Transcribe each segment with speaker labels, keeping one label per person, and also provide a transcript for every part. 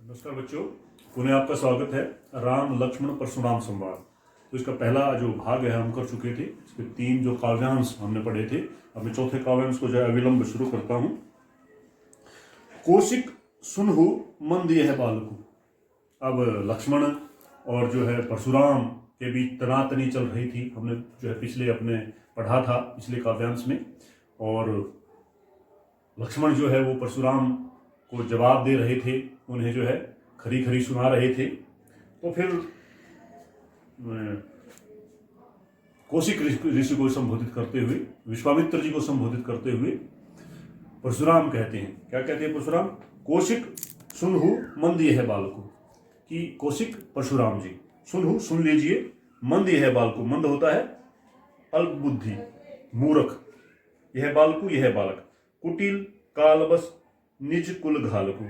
Speaker 1: नमस्कार बच्चों, पुनः आपका स्वागत है। राम लक्ष्मण परशुराम संवाद। तो इसका पहला जो भाग है हम कर चुके थे। इसके 3 जो काव्यांश हमने पढ़े थे। अब मैं चौथे काव्यांश को जो है अविलंब शुरू करता हूँ। कौशिक सुनहु मंद यह बालकु। अब लक्ष्मण और जो है परशुराम के बीच तनातनी चल रही थी। हमने जो है पिछले अपने पढ़ा था पिछले काव्यांश में। और लक्ष्मण जो है वो परशुराम को जवाब दे रहे थे, उन्हें जो है खरी खरी सुना रहे थे। तो फिर कौशिक ऋषि को संबोधित करते हुए, विश्वामित्र जी को संबोधित करते हुए परशुराम कहते हैं, क्या कहते हैं परशुराम? कौशिक सुनहु मंद यह बालकु। कि कौशिक परशुराम जी, सुनहु सुन लीजिए, मंद यह बालकु। मंद होता है अल्प बुद्धि, मूर्ख। यह बालकु यह बालक। कुटिल कालबस निज कुल घालकु।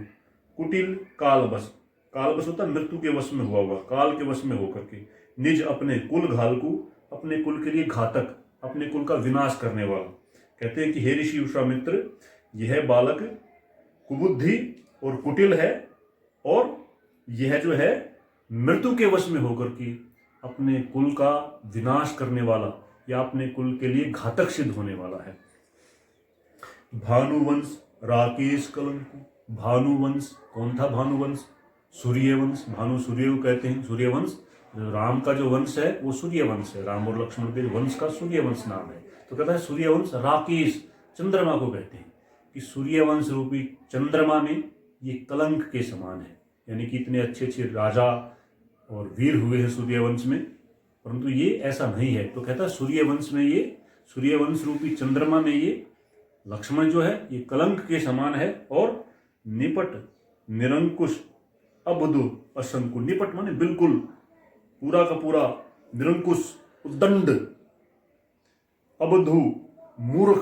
Speaker 1: कुटिल कालबस, कालबस होता है मृत्यु के वश में हुआ, काल के वश में होकर के। निज अपने कुल घालकु, अपने कुल के लिए घातक, अपने कुल का विनाश करने वाला। कहते हैं कि हे ऋषि विश्वामित्र, यह बालक कुबुद्धि और कुटिल है, और यह जो है मृत्यु के वश में होकर के अपने कुल का विनाश करने वाला या अपने कुल के लिए घातक सिद्ध होने वाला है। भानुवंश राकेश कलंकु। भानुवंश कौन था? भानुवंश सूर्यवंश। भानु सूर्य को कहते हैं। सूर्यवंश, राम का जो वंश है वो सूर्यवंश है। राम और लक्ष्मण के वंश का सूर्यवंश नाम है। तो कहता है सूर्यवंश राकेश, चंद्रमा को कहते हैं कि सूर्यवंश रूपी चंद्रमा में ये कलंक के समान है। यानी कि इतने अच्छे अच्छे राजा और वीर हुए हैं सूर्यवंश में, परंतु ये ऐसा नहीं है। तो कहता है सूर्यवंश में, ये सूर्यवंश रूपी चंद्रमा में ये लक्ष्मण जो है ये कलंक के समान है। और निपट निरंकुश अबधु असंकुल। निपट माने बिल्कुल, पूरा का पूरा, निरंकुश उद्दंड, अबधु मूर्ख।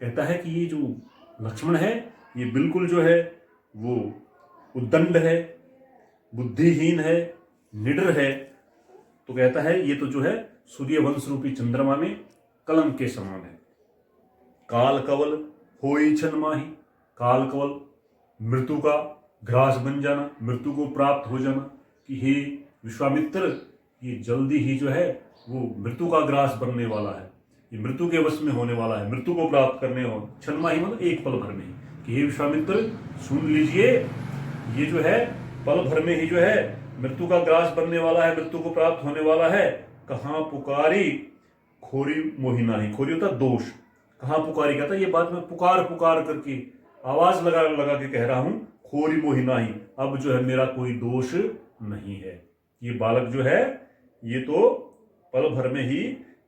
Speaker 1: कहता है कि ये जो लक्ष्मण है ये बिल्कुल जो है वो उद्दंड है, बुद्धिहीन है, निडर है। तो कहता है ये तो जो है सूर्यवंश रूपी चंद्रमा में कलंक के समान है। काल कवल होई छन माही। काल कवल मृत्यु का ग्रास बन जाना, मृत्यु को प्राप्त हो जाना। कि हे विश्वामित्र, ये जल्दी ही जो है वो मृत्यु का ग्रास बनने वाला है, ये मृत्यु के वश में होने वाला है, मृत्यु को प्राप्त करने हो। छन माही मतलब एक पल भर में ही। कि हे विश्वामित्र सुन लीजिए, ये जो है पल भर में ही जो है मृत्यु का ग्रास बनने वाला है, मृत्यु को प्राप्त होने वाला है। कहाँ पुकारी खोरी मोहिनाही। खोरी होता दोष। कहाँ पुकारी, कहता है ये बात मैं पुकार पुकार करके आवाज लगा लगा के कह रहा हूं। खोरी मोहिनाही, अब जो है मेरा कोई दोष नहीं है। ये बालक जो है ये तो पल भर में ही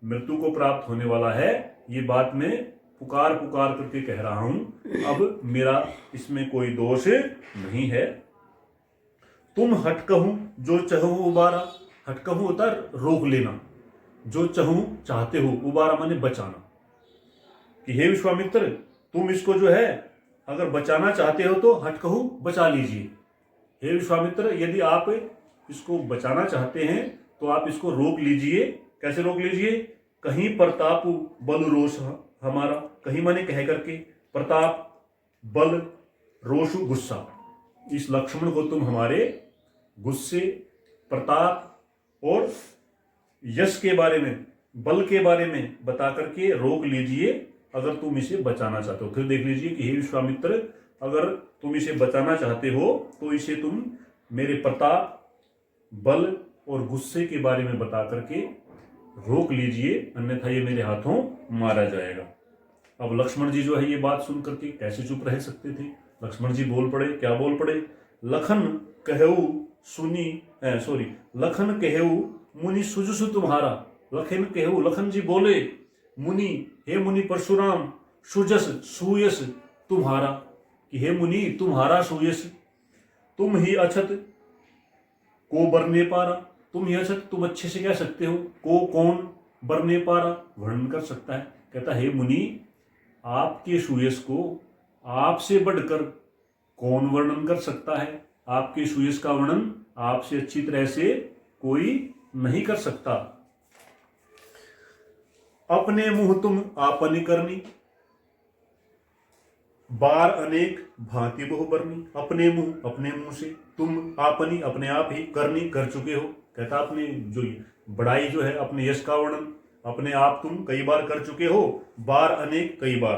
Speaker 1: मृत्यु को प्राप्त होने वाला है, ये बात मैं पुकार पुकार करके कह रहा हूं। अब मेरा इसमें कोई दोष नहीं है। तुम हटकहूं जो चहूं उबारा। हटकहूं होता है रोक लेना, जो चहूं चाहते हो, उबारा माने बचाना। कि हे विश्वामित्र, तुम इसको जो है अगर बचाना चाहते हो तो हटकहूं बचा लीजिए। हे विश्वामित्र, यदि आप इसको बचाना चाहते हैं तो आप इसको रोक लीजिए। कैसे रोक लीजिए? कहीं प्रताप बल रोष हमारा। कहीं माने कह करके, प्रताप बल रोष गुस्सा। इस लक्ष्मण को तुम हमारे गुस्से, प्रताप और यश के बारे में, बल के बारे में बता करके रोक लीजिए, अगर तुम इसे बचाना चाहते हो। फिर देख लीजिए कि हे विश्वामित्र, अगर तुम इसे बचाना चाहते हो तो इसे तुम मेरे प्रताप, बल और गुस्से के बारे में बता करके रोक लीजिए, अन्यथा ये मेरे हाथों मारा जाएगा। अब लक्ष्मण जी जो है ये बात सुन करके कैसे चुप रह सकते थे? लक्ष्मण जी बोल पड़े। क्या बोल पड़े? लखन कहेऊ सुनी, लखन कहेऊ मुनि सुजसु तुम्हारा। लखन कहेऊ, लखन जी बोले, मुनि, हे मुनि परशुराम, सुजस सुयस तुम्हारा। कि हे मुनि तुम्हारा सुयस, तुम ही अछत को बरने पारा। तुम ही अछत, तुम अच्छे से कह सकते हो, को कौन, बरने पारा वर्णन कर सकता है। कहता हे मुनि, आपके सुयस को आपसे बढ़कर कौन वर्णन कर सकता है? आपके सुयस का वर्णन आपसे अच्छी तरह से कोई नहीं कर सकता। अपने मुंह तुम आपनी करनी। बार अनेक भांति बहुबरनी, अपने मुंह से, तुम आपनी अपने आप ही, करनी कर चुके हो। कहता अपनी जो बड़ाई जो है, अपने यश का वर्णन अपने आप तुम कई बार कर चुके हो। बार अनेक कई बार,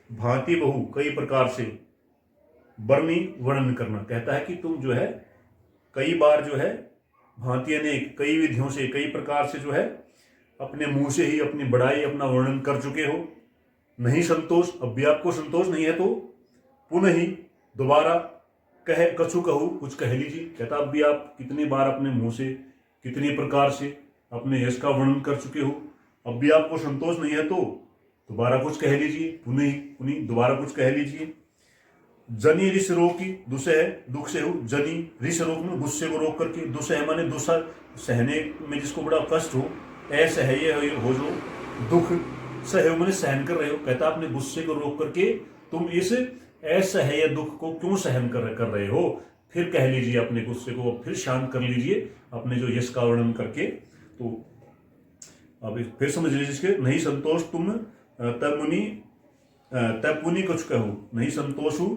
Speaker 1: भांति बहु कई प्रकार से, बरनी वर्णन करना। कहता है कि तुम जो है कई बार जो है भांति अनेक कई विधियों से, कई प्रकार से जो है अपने मुंह से ही अपनी बड़ाई अपना वर्णन कर चुके हो। नहीं संतोष, अब भी आपको संतोष नहीं है तो पुनः ही दोबारा कह कछु कहूँ कुछ कह लीजिए। कहता अब भी आप कितनी बार अपने मुंह से कितनी प्रकार से अपने यश का वर्णन कर चुके हो, अब भी आपको संतोष नहीं है तो दोबारा कुछ कह लीजिए, पुनः दोबारा कुछ कह लीजिए। जनी रिस रोकी दुसह, दुख से हो, जनी रिस रोक में गुस्से को रोक करके, दुसह माने दूसरा सहने में जिसको बड़ा कष्ट हो, असह्य हो जो दुख, सह मैंने सहन कर रहे हो। कहता अपने गुस्से को रोक करके तुम इस असह्य दुख को क्यों सहन कर रहे हो। फिर कह लीजिए अपने गुस्से को, फिर शांत कर लीजिए अपने जो यश का वर्णन करके। तो अब फिर समझ लीजिए इसके, नहीं संतोष तुम तब पुनि कुछ कहो, नहीं संतोष हूं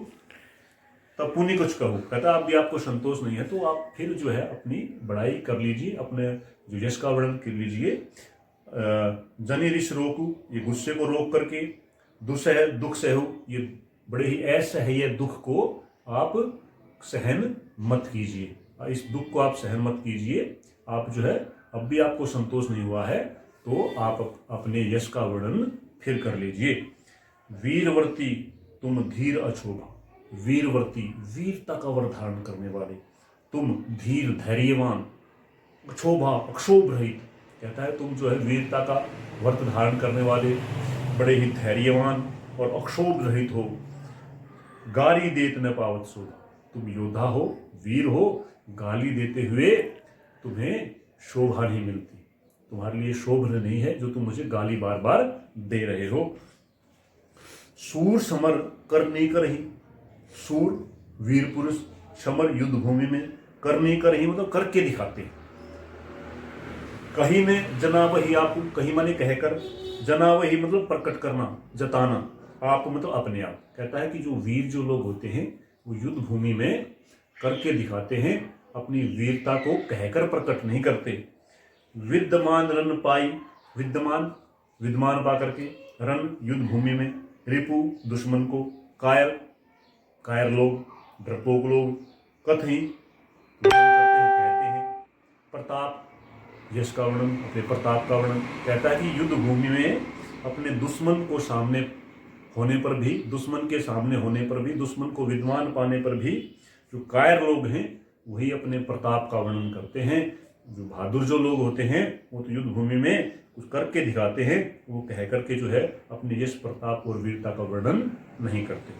Speaker 1: तब पुनि कुछ कहो। कहता अब भी आपको संतोष नहीं है तो आप फिर जो है अपनी बड़ाई कर लीजिए, अपने जो यश का वर्णन कर लीजिए। जनी रिस रोकू, ये गुस्से को रोक करके, दुसह दुख सहु, ये बड़े ही असह्य दुख को आप सहन मत कीजिए, इस दुख को आप सहन मत कीजिए। आप जो है अब भी आपको संतोष नहीं हुआ है तो आप अपने यश का वर्णन फिर कर लीजिए। वीरवर्ती तुम धीर अछोभा, वीरवर्ती वीरता का वर धारण करने वाले, तुम धीर धैर्यवान, अक्षोभा अक्षोभ रहित। कहता है तुम जो है वीरता का व्रत धारण करने वाले, बड़े ही धैर्यवान और अक्षोभ रहित हो। गाली देत न पावत सो, तुम योद्धा हो, वीर हो, गाली देते हुए तुम्हें शोभा नहीं मिलती, तुम्हारे लिए शोभा नहीं है जो तुम मुझे गाली बार बार दे रहे हो। सूर समर कर नहीं करही, सूर वीर पुरुष, समर युद्ध भूमि में, कर नहीं करही मतलब करके दिखाते हैं। कहीं में जना वही आपको, कहीं माने कहकर, जना वही मतलब प्रकट करना, जताना, आप मतलब अपने आप। कहता है कि जो वीर जो लोग होते हैं वो युद्ध भूमि में करके दिखाते हैं, अपनी वीरता को कहकर प्रकट नहीं करते। विद्यमान रन पाई, विद्यमान पा करके, रन युद्ध भूमि में, रिपु दुश्मन को, कायर लोग, डरपोक लोग, कथई कहते हैं, प्रताप यश का वर्णन, अपने प्रताप का वर्णन। कहता है कि युद्ध भूमि में अपने दुश्मन को सामने होने पर भी, दुश्मन के सामने होने पर भी, दुश्मन को विद्वान पाने पर भी जो कायर लोग हैं वही अपने प्रताप का वर्णन करते हैं। जो बहादुर जो लोग होते हैं वो तो युद्ध भूमि में कुछ करके दिखाते हैं, वो कह करके जो है अपने यश प्रताप और वीरता का वर्णन नहीं करते।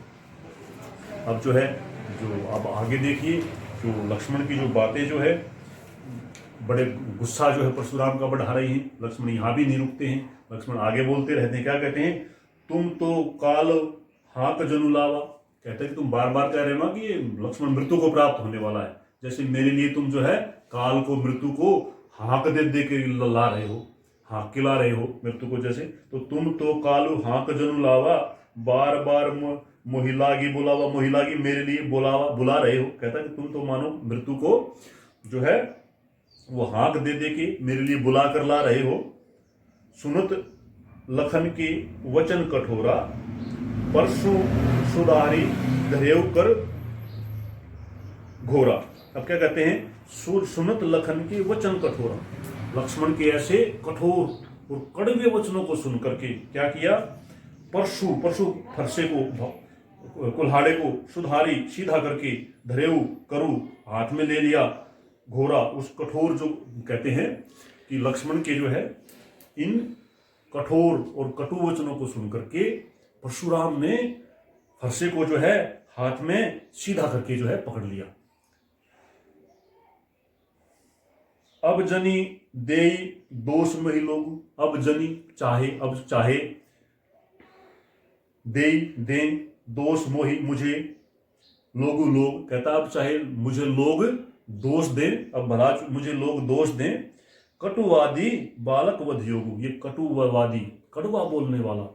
Speaker 1: अब जो है जो अब आगे देखिए, जो लक्ष्मण की जो बातें जो है बड़े गुस्सा जो है परशुराम का बढ़ा रही हैं। लक्ष्मण यहाँ भी नहीं रुकते हैं, लक्ष्मण आगे बोलते रहते हैं। क्या कहते हैं, तुम तो काल हाक जनु लावा। कहते हैं कि तुम बार बार कह रहे हो ना कि लक्ष्मण मृत्यु को प्राप्त होने वाला है, जैसे मेरे लिए तुम जो है काल को, मृत्यु को हाक दे के ला रहे हो, हाक के ला रहे हो मृत्यु को। जैसे तो तुम तो कालू हाक जनु लावा, बार बार मोहिलागी बुलावा, मोहिलागी मेरे लिए बुला रहे हो। कहता है कि तुम तो मानो मृत्यु को जो है वो हाक दे के मेरे लिए बुला कर ला रहे हो। सुनत लखन के वचन कठोरा, परसु सुधारी धरेव कर घोरा। अब क्या कहते हैं, सुनत लखन के वचन कठोरा, लक्ष्मण के ऐसे कठोर और कड़वे वचनों को सुन करके क्या किया, परसु फरसे को, कुल्हाड़े को सुधारी सीधा करके, धरेव करु हाथ में ले लिया, घोरा उस कठोर, जो कहते हैं कि लक्ष्मण के जो है इन कठोर और कटु वचनों को सुन करके परशुराम ने फरसे को जो है हाथ में सीधा करके जो है पकड़ लिया। अब जनी दे दोष मही लोग, अब जनी चाहे, अब चाहे, दे दोष मोही मुझे, लोग। कहता अब चाहे मुझे लोग दोष दें, अब भला मुझे लोग दोष दें। कटुवादी बालक वध योगु, ये कटुवादी, कड़वा बोलने वाला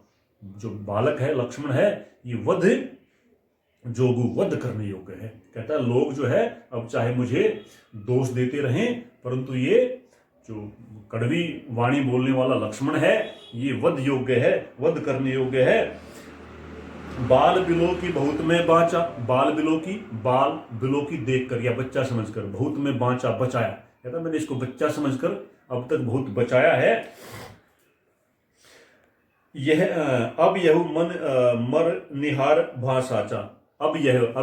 Speaker 1: जो बालक है लक्ष्मण है, ये वध जोगु वध करने योग्य है। कहता है लोग जो है अब चाहे मुझे दोष देते रहें, परंतु ये जो कड़वी वाणी बोलने वाला लक्ष्मण है ये वध योग्य है, वध करने योग्य है। बाल बिलो की बहुत में बांचा, बाल बिलो की देख कर या बच्चा समझकर, बहुत में बांचा बचाया, कहता मैंने इसको बच्चा समझकर अब तक बहुत बचाया है। यह अब यह मन मर निहार भासाचा, अब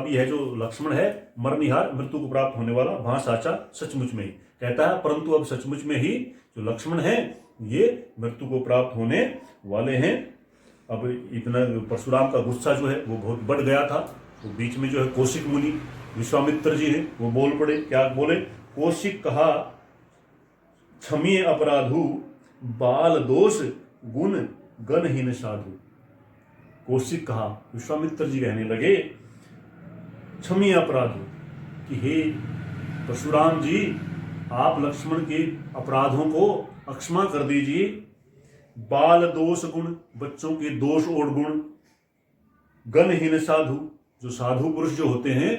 Speaker 1: यह जो लक्ष्मण है मर निहार मृत्यु को प्राप्त होने वाला, भासाचा सचमुच में ही, कहता है परंतु अब सचमुच में ही जो लक्ष्मण है ये मृत्यु को प्राप्त होने वाले हैं। अब इतना परशुराम का गुस्सा जो है वो बहुत बढ़ गया था, तो बीच में जो है कौशिक मुनि विश्वामित्र जी हैं वो बोल पड़े। क्या बोले? कौशिक कहा क्षमीय अपराधु, बाल दोष गुण गणहीन साधु। कौशिक कहा, विश्वामित्र जी कहने लगे क्षमीय अपराधु कि हे परशुराम जी आप लक्ष्मण के अपराधों को अक्षमा कर दीजिए। बाल दोष गुण, बच्चों के दोष और गुण, गणहीन साधु, जो साधु पुरुष जो होते हैं,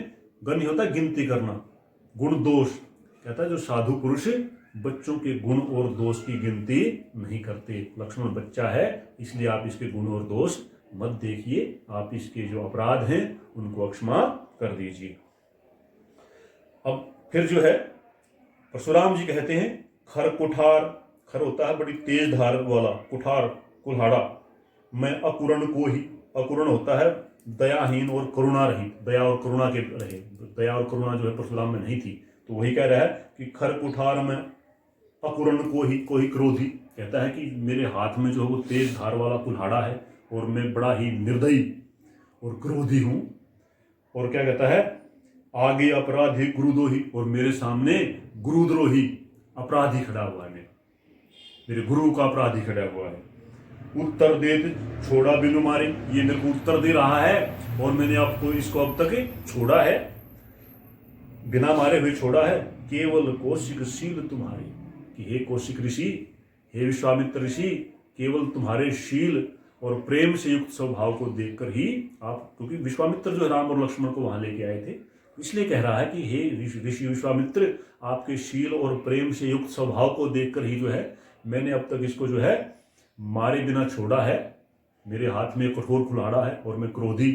Speaker 1: गण होता है गिनती करना, गुण दोष, कहता है जो साधु पुरुष बच्चों के गुण और दोष की गिनती नहीं करते। लक्ष्मण बच्चा है इसलिए आप इसके गुण और दोष मत देखिए, आप इसके जो अपराध हैं उनको अक्षमा कर दीजिए। अब फिर जो है परशुराम जी कहते हैं खर कुठार, खर होता है बड़ी तेज धार वाला, कुठार कुल्हाड़ा, मैं अकुरण को ही, अकुरण होता है दयाहीन और करुणा रहित, दया और करुणा के रहे, दया और करुणा जो है परशुराम में नहीं थी, तो वही कह रहा है कि खर कुठार में अकुरण को ही क्रोधी, कहता है कि मेरे हाथ में जो है वो तेज धार वाला कुल्हाड़ा है और मैं बड़ा ही निर्दयी और क्रोधी हूं। और क्या कहता है आगे अपराधी गुरुद्रोही, और मेरे सामने गुरुद्रोही अपराधी खड़ा हुआ है, मेरे गुरु का अपराधी खड़ा हुआ है। उत्तर देत छोड़ा बिनु मारे, ये मेरे को उत्तर दे रहा है और मैंने आपको इसको अब तक छोड़ा है, बिना मारे हुए छोड़ा है। केवल कौशिक शील तुम्हारे, कि हे कौशिक ऋषि, हे विश्वामित्र ऋषि, केवल तुम्हारे शील और प्रेम से युक्त स्वभाव को देखकर ही आप, क्योंकि विश्वामित्र जो राम और लक्ष्मण को वहां लेके आए थे, इसलिए कह रहा है कि हे ऋषि विश्वामित्र, आपके शील और प्रेम से युक्त स्वभाव को देखकर ही जो है मैंने अब तक इसको जो है मारे बिना छोड़ा है। मेरे हाथ में कठोर कुल्हाड़ा है और मैं क्रोधी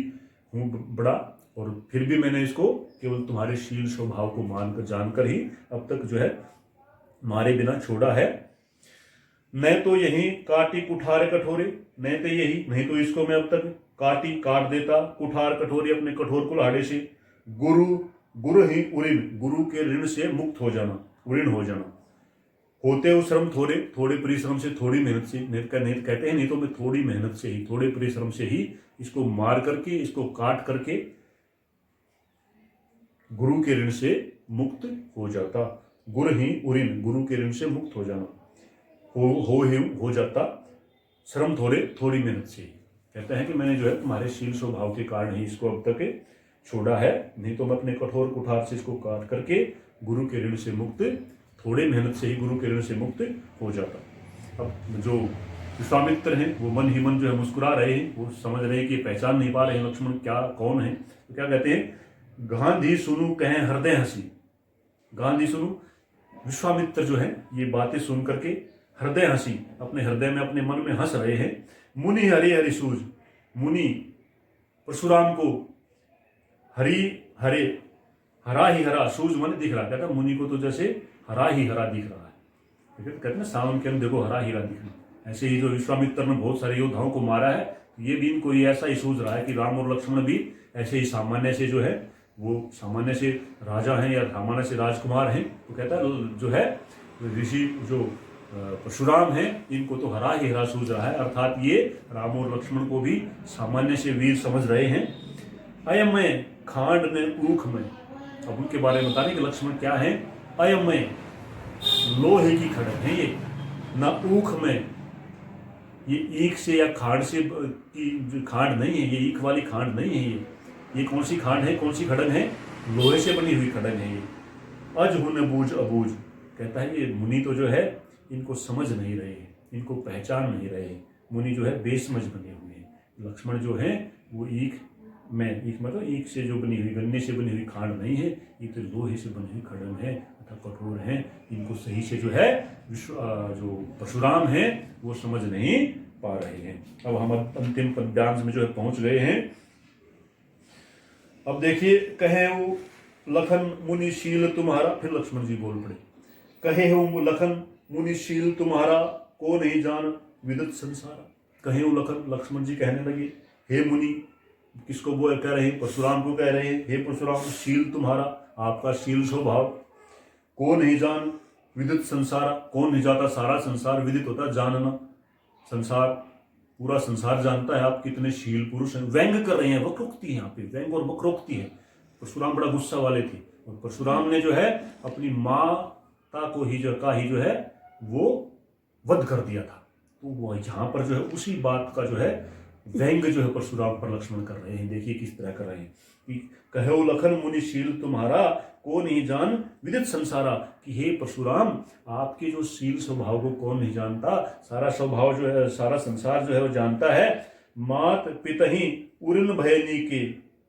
Speaker 1: हूं बड़ा, और फिर भी मैंने इसको केवल तुम्हारे शील स्वभाव को मानकर जानकर ही अब तक जो है मारे बिना छोड़ा है। न तो यही काटी कुठारे कठोरे, नहीं तो यही, नहीं तो इसको मैं अब तक काट देता कुठार कठोरे अपने कठोर कुल्हाड़े से। गुरु ही उऋण, गुरु के ऋण से मुक्त हो जाना, उऋण हो जाना। होते हो श्रम थोड़े, थोड़े परिश्रम से, थोड़ी मेहनत से, कहते हैं नहीं तो मैं थोड़ी मेहनत से ही, थोड़े परिश्रम से ही इसको मार करके, इसको काट करके गुरु के ऋण से मुक्त हो जाता। गुरु ही उऋण, गुरु के ऋण से मुक्त हो जाना, हो जाता श्रम थोड़ी मेहनत से ही। कहते हैं कि मैंने जो है तुम्हारे शील स्वभाव के कारण ही इसको अब तक छोड़ा है, नहीं तो मैं अपने कठोर कुठार से इसको काट करके गुरु के ऋण से मुक्त, थोड़े मेहनत से ही गुरु के ऋण से मुक्त हो जाता। अब जो विश्वामित्र हैं वो मन ही मन जो है मुस्कुरा रहे हैं, वो समझ रहे हैं कि पहचान नहीं पा रहे हैं लक्ष्मण क्या कौन है। तो क्या कहते हैं, गांधी सुनू कहें हृदय हंसी, गांधी सुनू, विश्वामित्र जो है ये बातें सुन करके हृदय हंसी, अपने हृदय में अपने मन में हंस रहे हैं। मुनि हरे हरि सूझ, मुनि परशुराम को हरी हरे, हरा ही हरा, सूझ मन दिख रहा, कहता मुनि को तो जैसे हरा ही हरा दिख रहा है। कहते ना सावन के अंदर देखो हरा हीरा दिखना, ऐसे ही जो विश्वामित्र ने बहुत सारे योद्धाओं को मारा है, ये भी इनको ये ऐसा ही सूझ रहा है कि राम और लक्ष्मण भी ऐसे ही सामान्य से जो है वो सामान्य से राजा हैं या सामान्य से राजकुमार हैं। तो कहता है जो है ऋषि जो परशुराम हैं इनको तो हरा ही हरा सूझ रहा है, अर्थात ये राम और लक्ष्मण को भी सामान्य से वीर समझ रहे हैं। अयम में खांड ने ऊख में, अब उनके बारे में बताने कि लक्ष्मण क्या है। अयम में लोहे की खड़क है ये, ना ऊख में, ये ईख से या खांड से की खांड नहीं है, ये ईख वाली खांड नहीं है, ये कौन सी खांड है, कौन सी खड़ग है, लोहे से बनी हुई खड़ग है ये। अज हुन बूझ अबूझ, कहता है ये मुनि तो जो है इनको समझ नहीं रहे हैं, इनको पहचान नहीं रहे हैं, मुनि जो है बेसमझ बने हुए हैं। लक्ष्मण जो है वो ईख में, ईख मतलब ईख से जो बनी हुई, गन्ने से बनी हुई खांड नहीं है, ये तो लोहे से बनी हुई खड़म है तथा कठोर है। इनको सही से जो है जो परशुराम है वो समझ नहीं पा रहे हैं। अब हम अंतिम पद्यांश में जो है पहुंच गए हैं। अब देखिए, कहे वो लखन मुनिशील तुम्हारा, फिर लक्ष्मण जी बोल पड़े, कहे हो लखन मुनिशील तुम्हारा, को नहीं जान विदित संसारा। कहे वो लखन, लक्ष्मण जी कहने लगे, हे मुनि, किसको वो कह रहे हैं? परशुराम को कह रहे हैं, हे परशुराम, शील तुम्हारा, आपका शील स्वभाव, को नहीं जान विदित संसारा, कौन नहीं जाता सारा संसार, विदित होता जानना, संसार पूरा संसार जानता है आप कितने शील पुरुष हैं। व्यंग कर रहे हैं, वक्रोक्ति है यहाँ पे, व्यंग और वक्रोक्ति है। परशुराम बड़ा गुस्सा वाले थे और परशुराम ने जो है अपनी माता को ही जो है वो वध कर दिया था। तो वो यहाँ पर जो है उसी बात का जो है व्यंग जो है परशुराम पर लक्ष्मण कर रहे हैं। देखिए किस तरह कर रहे हैं कि कहो लखन मुनिशील तुम्हारा, को नहीं जान विदित संसारा, कि हे परशुराम, आपके जो शील स्वभाव को कौन नहीं जानता, सारा स्वभाव जो है, सारा संसार जो है वो जानता है। मात पिता ही उऋण भयनी के,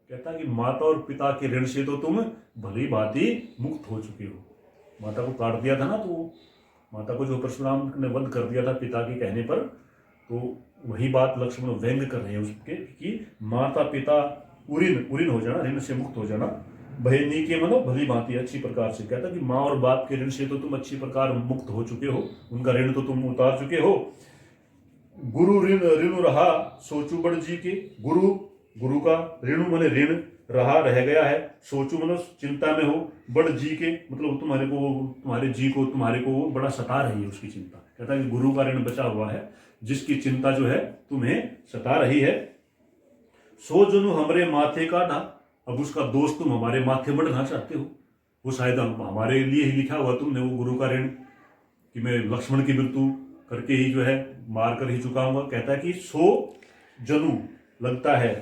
Speaker 1: कहता कि माता और पिता के ऋण से तो तुम भली भांति मुक्त हो चुके हो। माता को काट दिया था ना, तो माता को जो परशुराम ने वध कर दिया था पिता के कहने पर, तो वही बात लक्ष्मण व्यंग कर रहे हैं उसके कि माता पिता उऋण हो जाना, ऋण से मुक्त हो जाना, भयनी के मतलब भली भांति अच्छी प्रकार से। कहता कि माँ और बाप के ऋण से तो तुम अच्छी प्रकार मुक्त हो चुके हो, उनका ऋण तो तुम उतार चुके हो। गुरु ऋण रहा सोचू बड़ जी के, गुरु का ऋण माने ऋण, रहा रह गया है, सोचू मतलब चिंता में हो, बड़ जी के मतलब तुम्हारे को वो बड़ा सता रही है उसकी चिंता। कहता है कि गुरु का ऋण बचा हुआ है जिसकी चिंता जो है तुम्हें सता रही है। सो जनु हमरे माथे का ढा, अब उसका दोष तुम हमारे माथे बढ़ना चाहते हो। वो शायद हमारे लिए ही लिखा हुआ तुमने वो गुरु का ऋण कि मैं लक्ष्मण की मृत्यु करके ही जो है मार कर ही चुकाऊंगा। कहता है कि सो जनु लगता है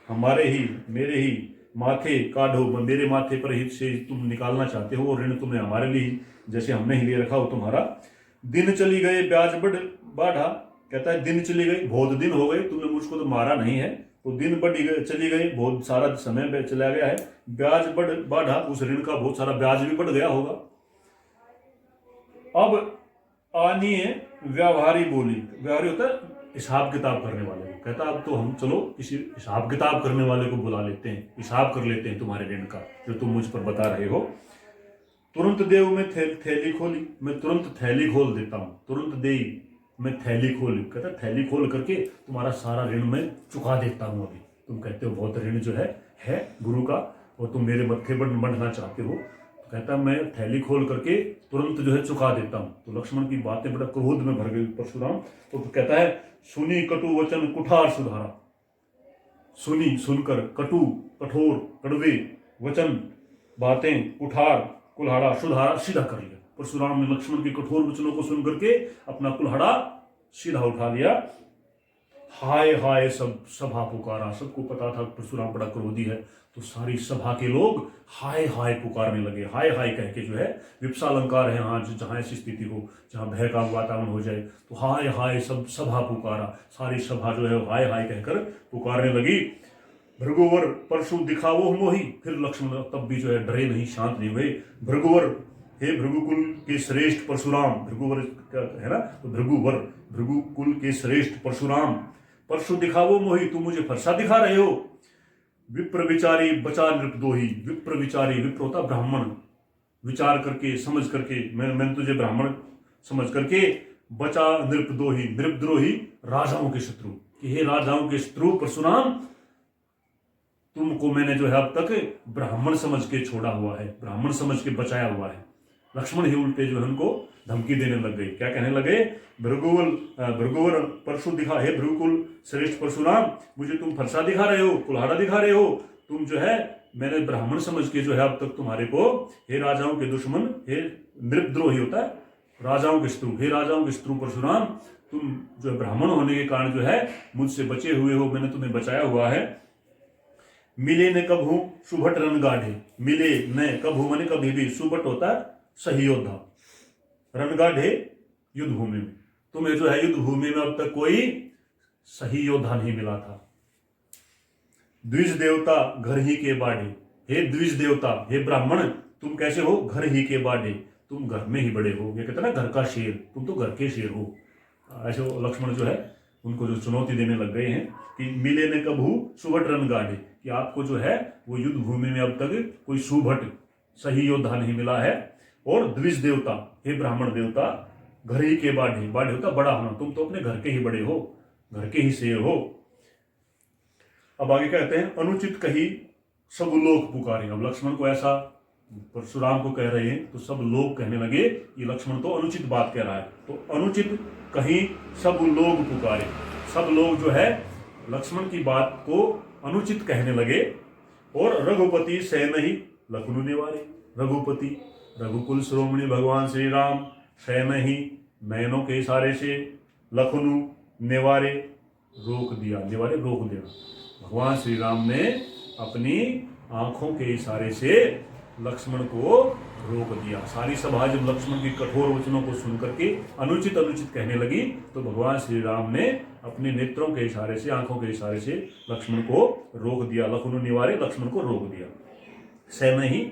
Speaker 1: हमारे ही, मेरे ही माथे काढ़ो, मेरे माथे पर ही से तुम निकालना चाहते हो, और ऋण तुमने हमारे लिए जैसे हमने ही ले रखा हो तुम्हारा। दिन चली गए ब्याज बढ़ा, कहता है दिन चली गई, बहुत दिन हो गए, तुमने मुझको तो मारा नहीं है, तो दिन चली गई, बहुत सारा समय चला गया है। ब्याज बढ़ा, उस ऋण का बहुत सारा ब्याज भी बढ़ गया होगा। अब आनी है व्यवहारी बोली, व्यवहारी होता है हिसाब किताब करने वाले को। कहता अब तो हम चलो किसी हिसाब किताब करने वाले को बुला लेते हैं, हिसाब कर लेते हैं तुम्हारे ऋण का जो तुम मुझ पर बता रहे हो। तुरंत देव में थैली खोली, मैं तुरंत थैली खोल देता हूँ, तुरंत दे मैं थैली खोल, कहता थैली खोल करके तुम्हारा सारा ऋण मैं चुका देता हूँ। अभी तुम कहते हो बहुत ऋण जो है गुरु का, और तुम मेरे मत्थे पर बढ़ना चाहते हो, तो कहता मैं थैली खोल करके तुरंत जो है चुका देता हूँ। तो लक्ष्मण की बातें बड़ा क्रोध में भर गई परशुराम। तो कहता है सुनी कटु वचन कुठार सुधारा, सुनी सुनकर कटु कठोर कड़वे वचन बातें कुठार कुल्हाड़ा सुधारा सीधा कर लिया। परशुराम ने लक्ष्मण के कठोर वचनों को सुन करके अपना कुल्हाड़ा सीधा उठा लिया। हाय हाय सब सभा पुकारा, सबको पता था परशुराम बड़ा क्रोधी है, तो सारी सभा के लोग हाय हाय पुकारने लगे। हाय हाय कह के जो है विप्सालंकार है, हाँ जहाँ ऐसी स्थिति हो जहाँ भय का वातावरण हो जाए तो हाय हाय सब सभा पुकारा, सारी सभा जो है हाय हाय कहकर पुकारने लगी। भृगुवर परशु दिखावो मोही, फिर लक्ष्मण तब भी जो है डरे नहीं, शांत नहीं हुए। भृगुवर, हे भृगुकुल के श्रेष्ठ परशुराम, भृगुवर है ना, तो भृगुवर भृगुकुल के श्रेष्ठ परशुराम, परशु दिखावो मोही, तुम मुझे फरसा दिखा रहे हो। विप्र विचारी बचा नृपदोही, विप्र विचारी, विप्र होता ब्राह्मण, विचार करके समझ करके मैं तुझे ब्राह्मण समझ करके, बचा नृपदोही, नृपद्रोही राजाओं के शत्रु, कि हे राजाओं के शत्रु परशुराम, तुमको मैंने जो है अब तक ब्राह्मण समझ के छोड़ा हुआ है, ब्राह्मण समझ के बचाया हुआ है। लक्ष्मण ही उल्टे जो है उनको धमकी देने लग गए। क्या कहने लगे? भृगुवर परशु दिखा, हे भृगुकुल श्रेष्ठ परशुराम, मुझे तुम फरसा दिखा रहे हो, कुल्हाड़ा दिखा रहे हो, तुम जो है मैंने ब्राह्मण समझ के जो है अब तक तुम्हारे को, हे राजाओं के दुश्मन, हे नृपद्रोही होता है राजाओं के शत्रु, हे राजाओं के शत्रु परशुराम, तुम जो ब्राह्मण होने के कारण जो है मुझसे बचे हुए हो, मैंने तुम्हें बचाया हुआ है। मिले न कभू सुभट रणगाढ़े, मिले न कभू माने कभी भी, सुभट होता है सही योद्धा, रणगाढ़े युद्ध भूमि में, तुम्हें जो है युद्ध भूमि में अब तक कोई सही योद्धा नहीं मिला था। द्विज देवता घर ही के बाढ़े, हे द्विज देवता, हे ब्राह्मण, तुम कैसे हो? घर ही के बाढ़े, तुम घर में ही बड़े हो। ये कहते हैं ना घर का शेर, तुम तो घर के शेर हो। ऐसे लक्ष्मण जो है उनको जो चुनौती देने लग गए हैं कि मिले ने कबहू सुभट रन गाढ़े, कि आपको जो है वो युद्ध भूमि में अब तक कोई सुभट सही योद्धा नहीं मिला है। और द्विज देवता, हे ब्राह्मण देवता, घर ही के बाढ़े, बाढ़े होता बड़ा होना, तुम तो अपने घर के ही बड़े हो, घर के ही शेर हो। अब आगे कहते हैं अनुचित कही सब लोग पुकारे। अब लक्ष्मण को ऐसा परशुराम को कह रहे हैं तो सब लोग कहने लगे ये लक्ष्मण तो अनुचित बात कह रहा है। तो अनुचित कहीं सब लोग पुकारे, सब लोग जो है लक्ष्मण की बात को अनुचित कहने लगे। और रघुपति सैन ही लखनु निवारे, रघुपति रघुकुल शिरोमणि भगवान श्री राम सैन ही नयनों के इशारे से लखनु निवारे रोक दिया, निवारे रोक दिया। भगवान श्री राम ने अपनी आंखों के इशारे से लक्ष्मण को रोक दिया। सारी सभा जब लक्ष्मण के कठोर वचनों को सुनकर के अनुचित अनुचित कहने लगी तो भगवान श्री राम ने अपने नेत्रों के इशारे से, आंखों के इशारे से लक्ष्मण को रोक दिया। लखनु निवारे, लक्ष्मण को रोक दिया। सैन ही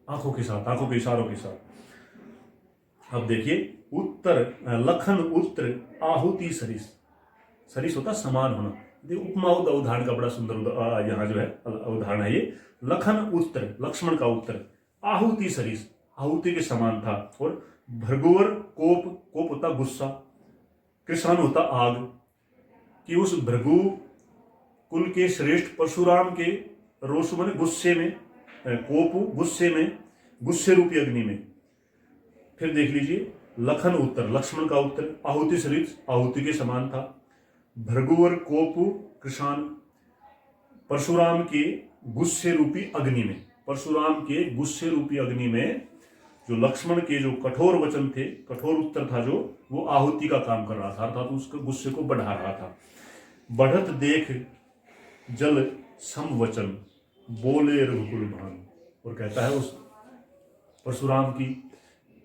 Speaker 1: आंखों के साथ, आंखों के इशारों के साथ। अब देखिए उत्तर लखन उत्तर आहुति सरिस, सरिस होता समान होना। उपमा उदाहरण का बड़ा सुंदर यहाँ जो है उदाहरण है ये। लखन उत्तर, लक्ष्मण का उत्तर, आहुति सरिस, आहुति के समान था। और भृगुवर कोप, कोप होता गुस्सा, कृषाण होता आग, कि उस भृगु कुल के श्रेष्ठ परशुराम के रोष में, गुस्से में, कोप गुस्से में, गुस्से रूपी अग्नि में। फिर देख लीजिए लखन उत्तर, लक्ष्मण का उत्तर आहुति सरिस, आहुति के समान था। भृगुवर कोप कृषाण, परशुराम के गुस्से रूपी अग्नि में, परशुराम के गुस्से रूपी अग्नि में जो लक्ष्मण के जो कठोर वचन थे, कठोर उत्तर था जो, वो आहुति का काम कर रहा था, अर्थात उसके गुस्से को बढ़ा रहा था। बढ़त देख जल समवचन बोले रघुकुल भान। और कहता है उस परशुराम की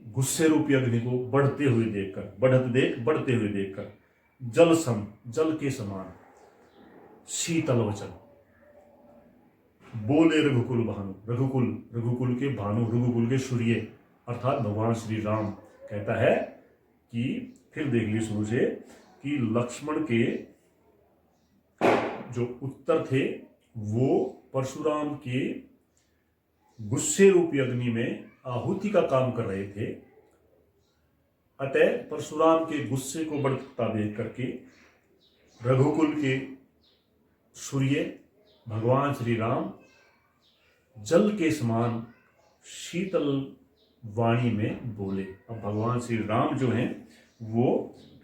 Speaker 1: गुस्से रूपी अग्नि को बढ़ते हुए देखकर, बढ़त देख बढ़ते हुए देखकर, जल सम, जल के समान, शीतल वचन बोले रघुकुल भानु, रघुकुल, रघुकुल के भानु, रघुकुल के सूर्य अर्थात भगवान श्री राम। कहता है कि फिर देख ली शुरू से कि लक्ष्मण के जो उत्तर थे वो परशुराम के गुस्से रूपी अग्नि में आहुति का काम कर रहे थे। अतः परशुराम के गुस्से को बढ़ता देख करके रघुकुल के सूर्य भगवान श्री राम जल के समान शीतल वाणी में बोले। अब भगवान श्री राम जो हैं वो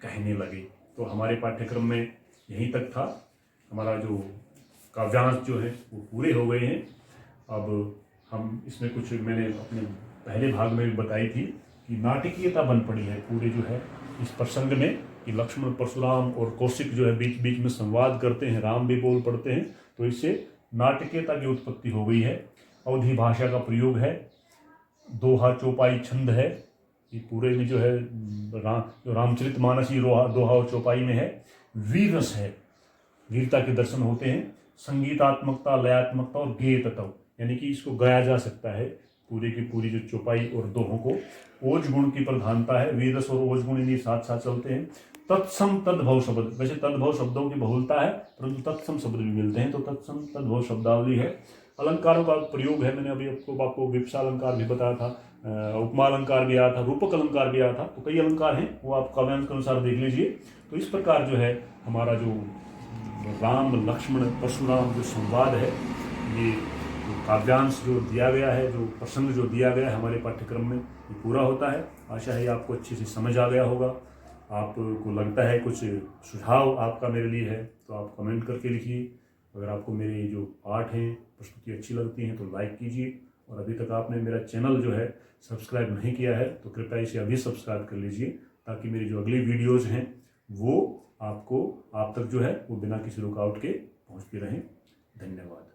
Speaker 1: कहने लगे। तो हमारे पाठ्यक्रम में यहीं तक था। हमारा जो काव्यांश जो है वो पूरे हो गए हैं। अब हम इसमें कुछ मैंने अपने पहले भाग में भी बताई थी कि नाटकीयता बन पड़ी है पूरे जो है इस प्रसंग में, कि लक्ष्मण परशुराम और कौशिक जो है बीच बीच में संवाद करते हैं, राम भी बोल पड़ते हैं, तो इससे नाटकीयता की उत्पत्ति हो गई है। अवधी भाषा का प्रयोग है, दोहा चौपाई छंद है, ये पूरे में जो है जो रामचरितमानस ये दोहा और चौपाई में है। वीर रस है, वीरता के दर्शन होते हैं। संगीतात्मकता, लयात्मकता और गेयतत्व, यानी कि इसको गाया जा सकता है पूरे की पूरी जो चौपाई और दोहों को। ओज गुण की प्रधानता है, वीर रस और ओज गुण इन्हीं साथ साथ चलते हैं। तत्सम तद्भव शब्द, वैसे तद्भव शब्दों की बहुलता है परंतु तत्सम शब्द भी मिलते हैं, तो तत्सम तद्भव शब्दावली है। अलंकारों का प्रयोग है, मैंने अभी आपको विप्सा अलंकार भी बताया था, उपमा अलंकार भी आया था, रूपक अलंकार भी आया था, तो कई अलंकार हैं, वो आप काव्यांश के अनुसार देख लीजिए। तो इस प्रकार जो है हमारा जो राम लक्ष्मण परशुराम जो संवाद है, ये काव्यांश जो दिया गया है, जो प्रसंग जो दिया गया है हमारे पाठ्यक्रम में, ये पूरा होता है। आशा है आपको अच्छे से समझ आ गया होगा। आपको लगता है कुछ सुझाव आपका मेरे लिए है तो आप कमेंट करके लिखिए। अगर आपको मेरे जो पाठ हैं, प्रस्तुति अच्छी लगती हैं तो लाइक कीजिए। और अभी तक आपने मेरा चैनल जो है सब्सक्राइब नहीं किया है तो कृपया इसे अभी सब्सक्राइब कर लीजिए, ताकि मेरी जो अगली वीडियोज़ हैं वो आप तक जो है वो बिना किसी रुकावट के पहुँचती रहें। धन्यवाद।